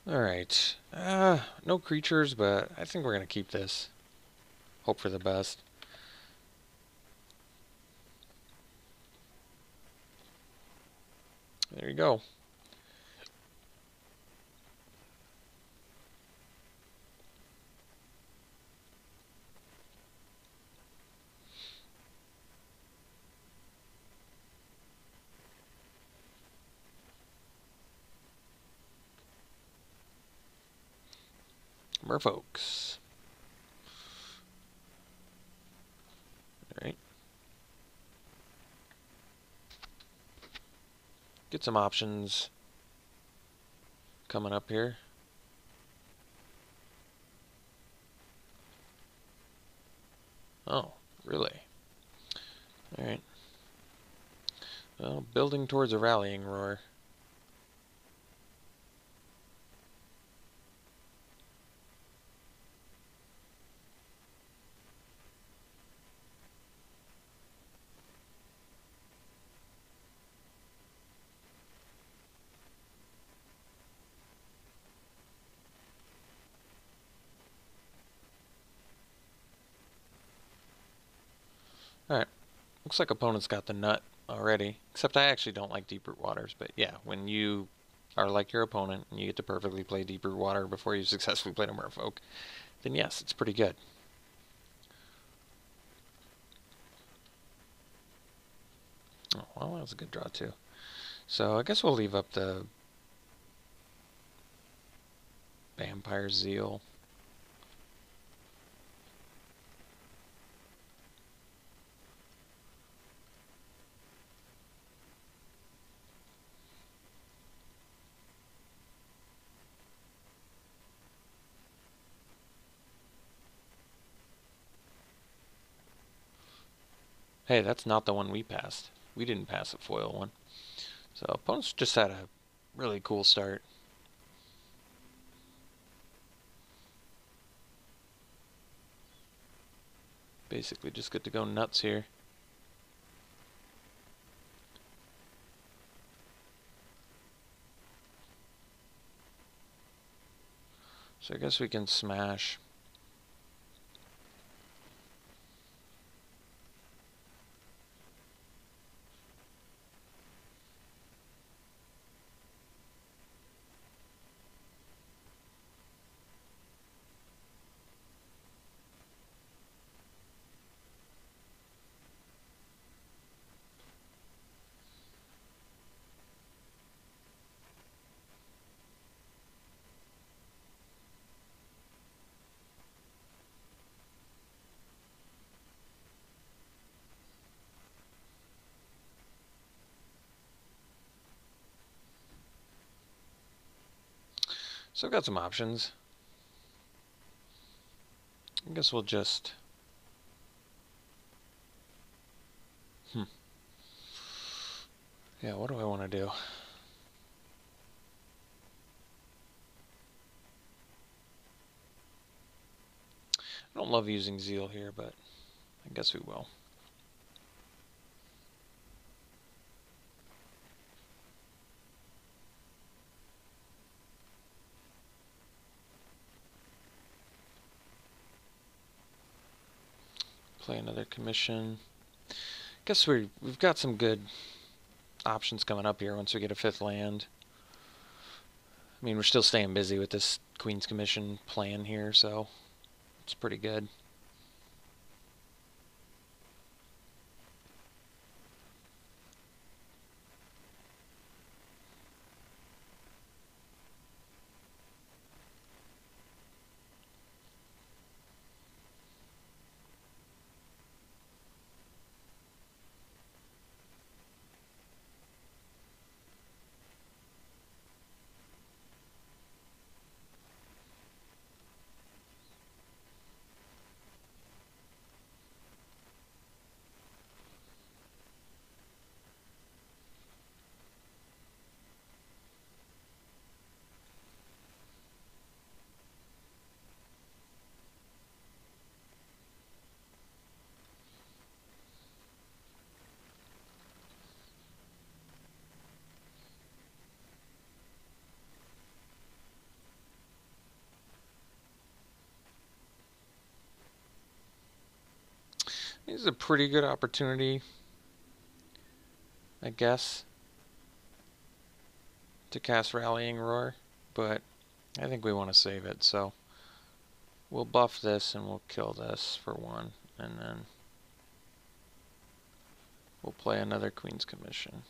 Alright. No creatures, but I think we're going to keep this. Hope for the best. There you go. Merfolks. Alright. Get some options coming up here. Oh, really? Alright. Well, building towards a rallying roar. Alright. Looks like opponent's got the nut already. Except I actually don't like deep root waters, but yeah, when you are like your opponent and you get to perfectly play deep root water before you've successfully played a merfolk, then yes, it's pretty good. Oh, well, that was a good draw too. So I guess we'll leave up the Vampire Zeal. Hey, that's not the one we passed. We didn't pass a foil one. So opponents just had a really cool start. Basically just get to go nuts here. So I guess we can smash. So I've got some options. I guess we'll just... Yeah, what do I want to do? I don't love using Zeal here, but I guess we will. Play another commission. Guess we've got some good options coming up here once we get a 5th land. I mean, we're still staying busy with this Queen's Commission plan here, so it's pretty good. This is a pretty good opportunity, I guess, to cast Rallying Roar, but I think we want to save it, so we'll buff this and we'll kill this for one, and then we'll play another Queen's Commission.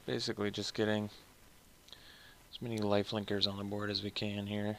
Basically just getting as many lifelinkers on the board as we can here.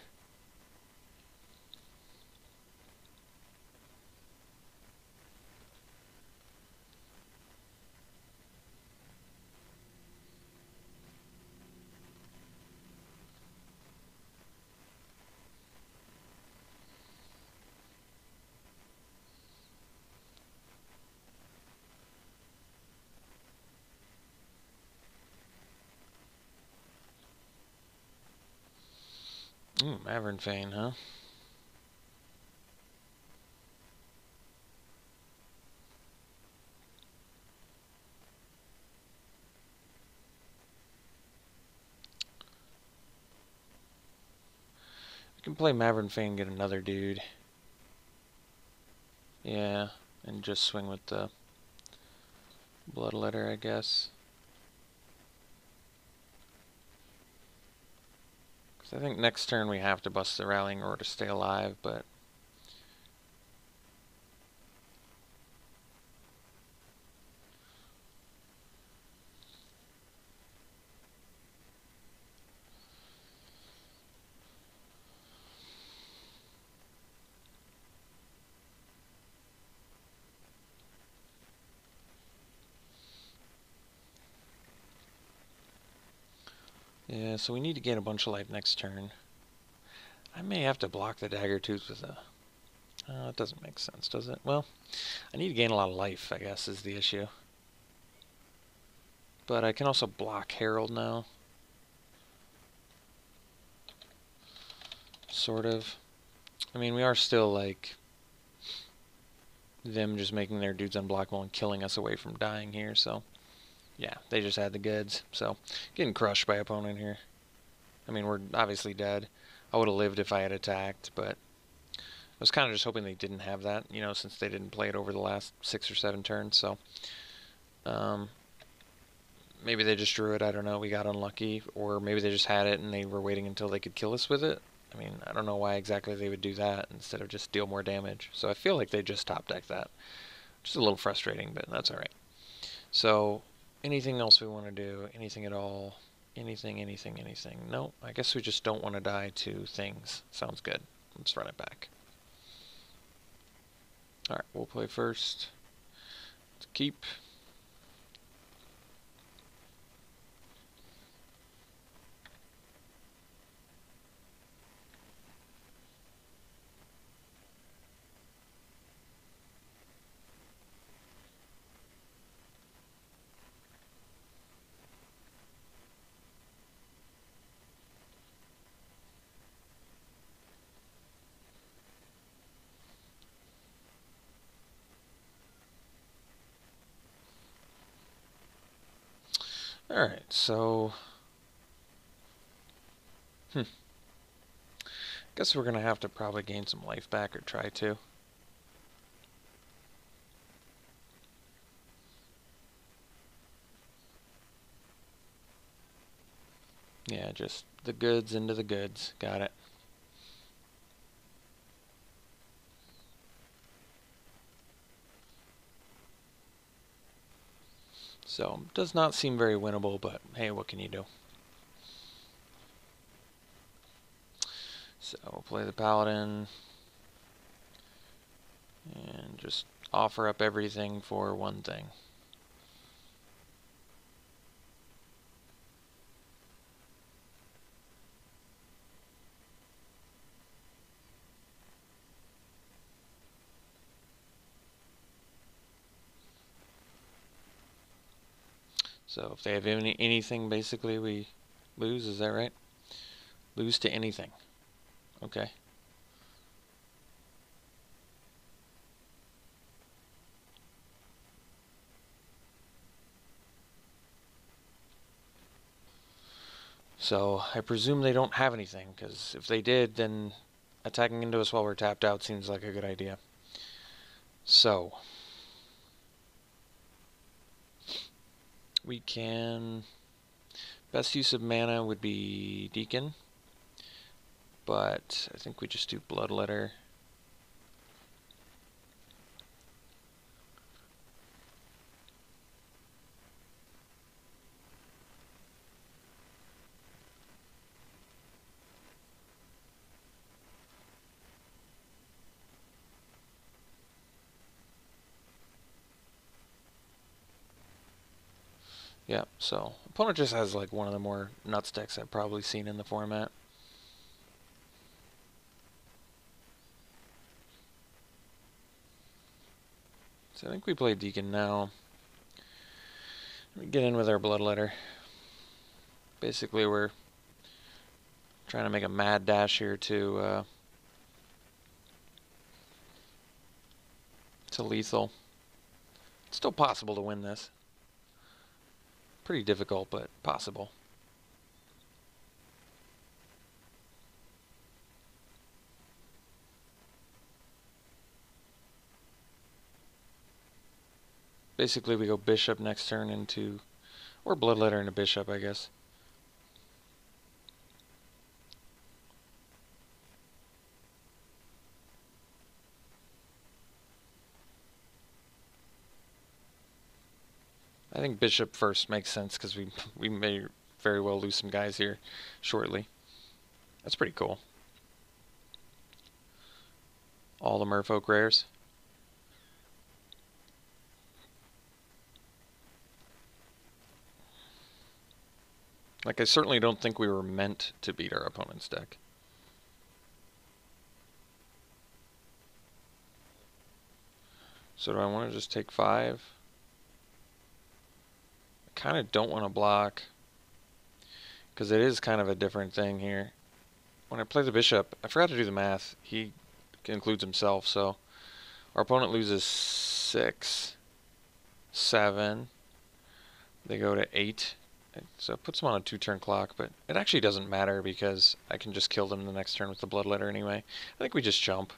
Mavern Fane, huh? I can play Mavern Fane, get another dude. Yeah, and just swing with the Bloodletter, I guess. Because I think next turn we have to bust the Rallying Roar to stay alive, but yeah, so we need to gain a bunch of life next turn. I may have to block the Daggertooth with a... it doesn't make sense, does it? Well, I need to gain a lot of life, I guess, is the issue. But I can also block Herald now. Sort of. I mean, we are still, like, them just making their dudes unblockable and killing us away from dying here, so... Yeah, they just had the goods, so... Getting crushed by opponent here. I mean, we're obviously dead. I would have lived if I had attacked, but... I was kind of just hoping they didn't have that, you know, since they didn't play it over the last 6 or 7 turns, so... maybe they just drew it, I don't know, we got unlucky, or maybe they just had it and they were waiting until they could kill us with it. I mean, I don't know why exactly they would do that instead of just deal more damage. So I feel like they just top decked that. Just a little frustrating, but that's alright. So, anything else we want to do? Anything at all? Anything? No, I guess we just don't want to die to things. Sounds good. Let's run it back. Alright, we'll play first. Let's keep. Alright, so... Guess we're gonna have to probably gain some life back, or try to. Yeah, just the goods into the goods. Got it. So, does not seem very winnable, but hey, what can you do? So, we'll play the Paladin. And just offer up everything for one thing. So if they have anything, basically we lose, is that right? Lose to anything. Okay. So I presume they don't have anything, because if they did, then attacking into us while we're tapped out seems like a good idea. So, we can... Best use of mana would be Deacon, but I think we just do Bloodletter. Yeah, so opponent just has like one of the more nuts decks I've probably seen in the format. So I think we play Deacon now. We get in with our Bloodletter. Basically, we're trying to make a mad dash here to lethal. It's still possible to win this. Pretty difficult, but possible. Basically, we go Bishop next turn into... or Bloodletter into Bishop, I guess. I think Bishop first makes sense because we may very well lose some guys here shortly. That's pretty cool. All the Merfolk rares. Like, I certainly don't think we were meant to beat our opponent's deck. So do I want to just take 5? I kind of don't want to block, because it is kind of a different thing here. When I play the Bishop, I forgot to do the math. He includes himself, so our opponent loses 6, 7. They go to 8. So it puts them on a 2-turn clock, but it actually doesn't matter because I can just kill them the next turn with the Bloodletter anyway. I think we just jump.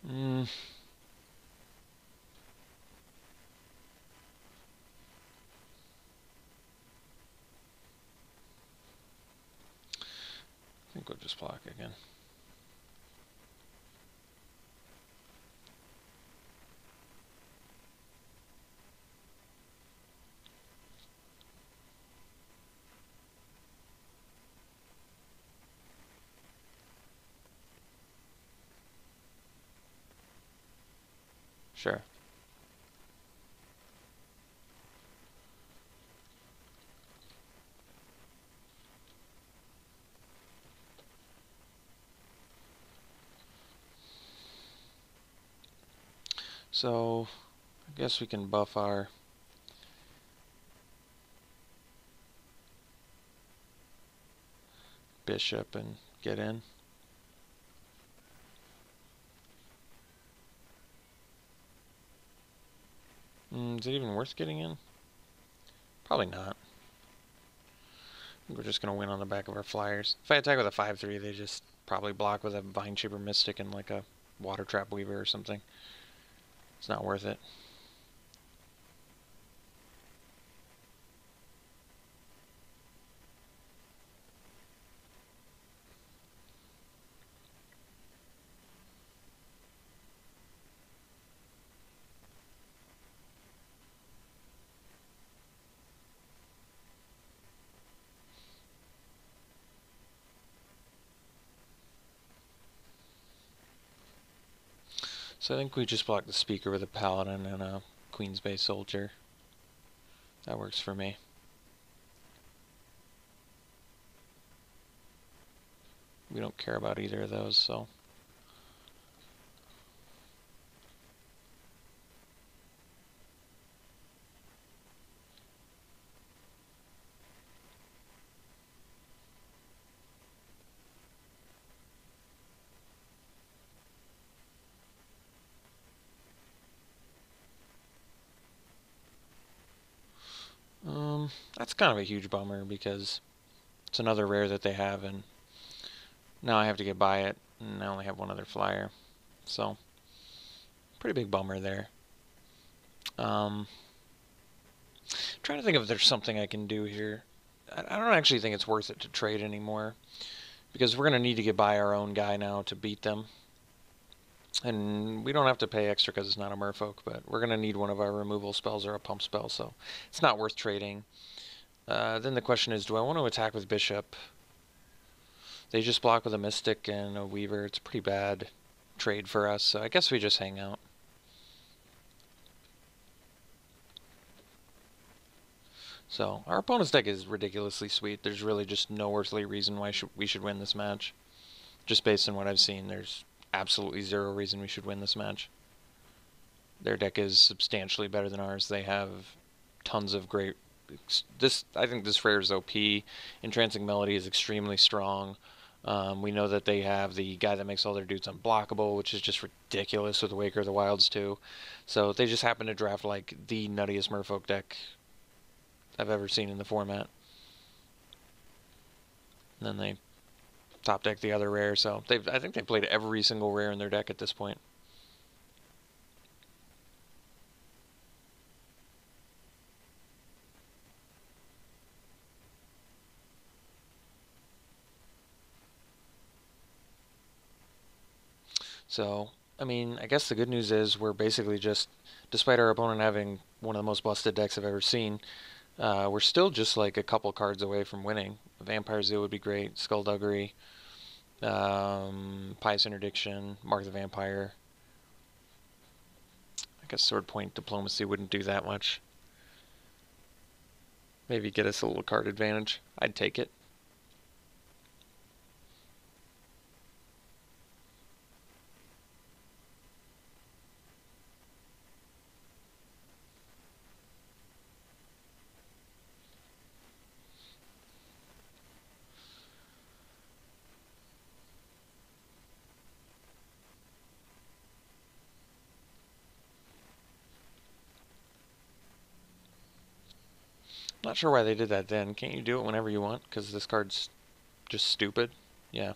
I think we'll just block again. Sure. So, I guess we can buff our Bishop and get in. Is it even worth getting in? Probably not. We're just going to win on the back of our flyers. If I attack with a 5-3, they just probably block with a Vine Shaper Mystic and like a Water Trap Weaver or something. It's not worth it. So I think we just block the Speaker with a Paladin and a Queen's Bay Soldier. That works for me. We don't care about either of those, so... That's kind of a huge bummer because it's another rare that they have, and now I have to get by it, and I only have one other flyer. So, pretty big bummer there. Trying to think if there's something I can do here. I don't actually think it's worth it to trade anymore, because we're going to need to get by our own guy now to beat them. And we don't have to pay extra because it's not a merfolk, but we're going to need one of our removal spells or a pump spell, so it's not worth trading. Then the question is, do I want to attack with Bishop? They just block with a Mystic and a Weaver. It's a pretty bad trade for us, so I guess we just hang out. So, our opponent's deck is ridiculously sweet. There's really just no earthly reason why we should win this match. Just based on what I've seen, there's absolutely zero reason we should win this match. Their deck is substantially better than ours. They have tons of great... I think this rare is OP. Entrancing Melody is extremely strong. We know that they have the guy that makes all their dudes unblockable, which is just ridiculous with Waker of the Wilds too. So they just happen to draft like the nuttiest merfolk deck I've ever seen in the format. And then they top deck the other rare, so I think they played every single rare in their deck at this point. So, I mean, I guess the good news is we're basically just, despite our opponent having one of the most busted decks I've ever seen, we're still just like a couple cards away from winning. Vampire Zeal would be great, Skullduggery, Pious Interdiction, Mark the Vampire. I guess Sword Point Diplomacy wouldn't do that much. Maybe get us a little card advantage. I'd take it. Not sure why they did that then. Can't you do it whenever you want? Because this card's just stupid. Yeah.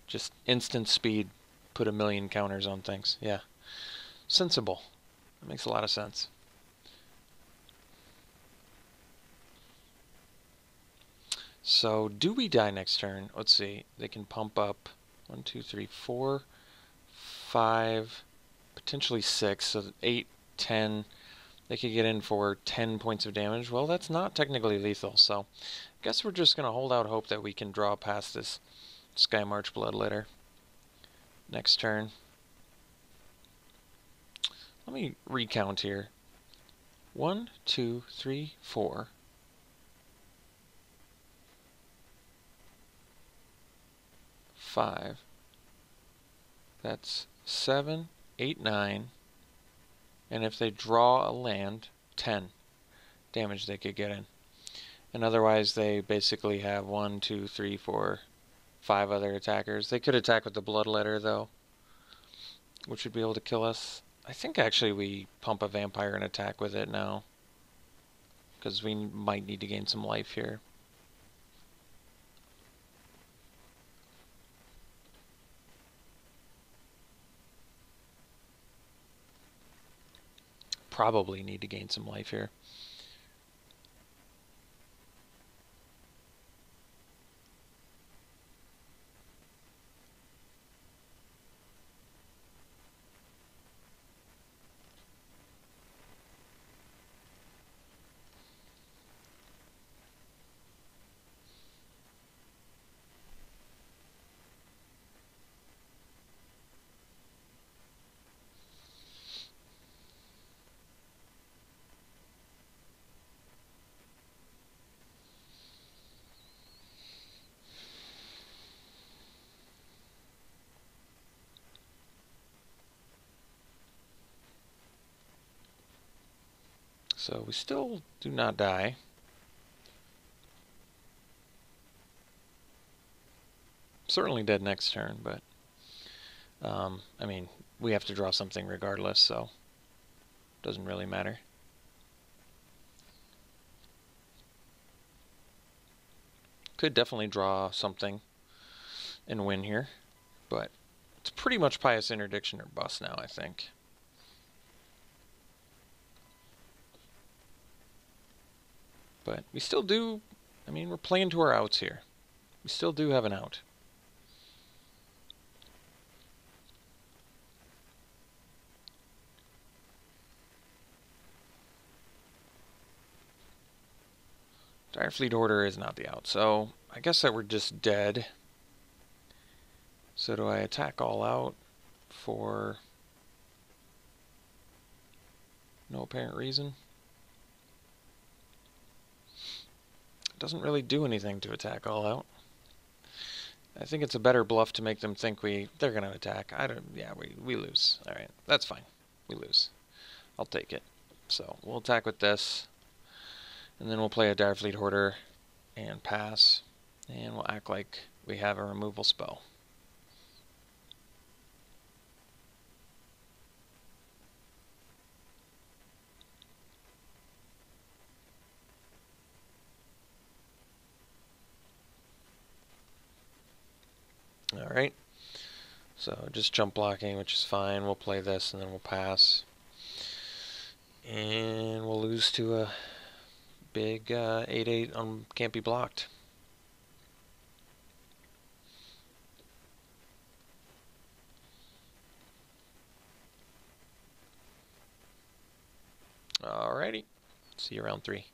Just instant speed. Put a million counters on things. Yeah. Sensible. That makes a lot of sense. So, do we die next turn? Let's see. They can pump up 1, 2, 3, 4, 5, potentially 6, so 8, 10. They could get in for 10 points of damage. Well, that's not technically lethal, so I guess we're just going to hold out hope that we can draw past this Skymarch Bloodletter next turn. Let me recount here. 1, 2, 3, 4. 5. That's 7, 8, 9. And if they draw a land, 10 damage they could get in. And otherwise they basically have 1, 2, 3, 4, 5 other attackers. They could attack with the Bloodletter though, which would be able to kill us. I think actually we pump a vampire and attack with it now, because we might need to gain some life here. Probably need to gain some life here. So we still do not die. Certainly dead next turn, but I mean, we have to draw something regardless, so doesn't really matter. Could definitely draw something and win here, but it's pretty much Pious Interdiction or bust now, I think. But we still do, I mean, we're playing to our outs here. We still do have an out. Direfleet Order is not the out, so I guess that we're just dead. So do I attack all out for no apparent reason? It doesn't really do anything to attack all out. I think it's a better bluff to make them think they're going to attack. Yeah, we lose. All right, that's fine. We lose. I'll take it. So we'll attack with this, and then we'll play a Direfleet Hoarder and pass, and we'll act like we have a removal spell. Alright, so just jump blocking, which is fine. We'll play this and then we'll pass. And we'll lose to a big 8/8 on can't be blocked. Alrighty, see you round 3.